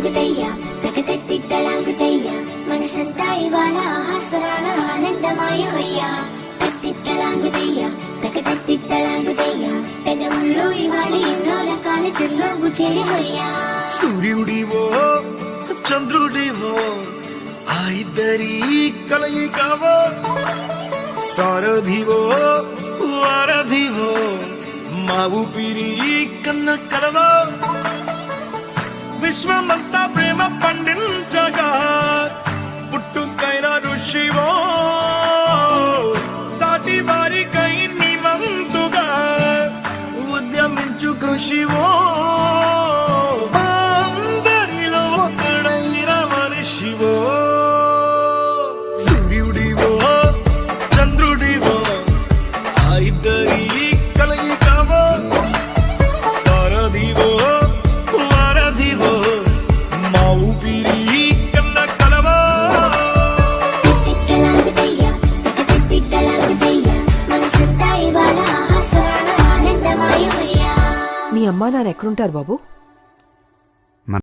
తిద్దలాంగుతయ్యా తకతెత్తిద్దలాంగుతయ్యా మనసంతా ఇవాళ ఆస్వరాల ఆనందమాయ హొయ్యా తత్తిద్దలాంగుతయ్యా తకతెత్తిద్దలాంగుతయ్యా పెదవుల్లో ఇవాళ ఎన్నో రకాల చిరునవ్వు చేరి హొయ్యా సూర్యుడివో చంద్రుడివో ఆ ఇద్దరి కలయికవో సారథివో వారధివో మా ఊపిరి కన్న కలవో విశ్వమంతా ప్రేమ పండించగా పుట్టుకైన ఋషివో సాటి వారికై నివంతుగా ఉద్యమించు కృషివో అందరిలో ఒకడైన మనిషివో సూర్యుడివో చంద్రుడివో ఆ ఇద్దరి కలయికవో సారథివో వారధివో మా ఊపిరి కన్న కలవో తిద్దలాంగుతయ్యా తకతెత్తిద్దలాంగుతయ్యా మనసంతా ఇవాళ ఆస్వరాల ఆనందమాయ హొయ్యా మీ అమ్మా నాన్న ఎక్కడుంటారు బాబు?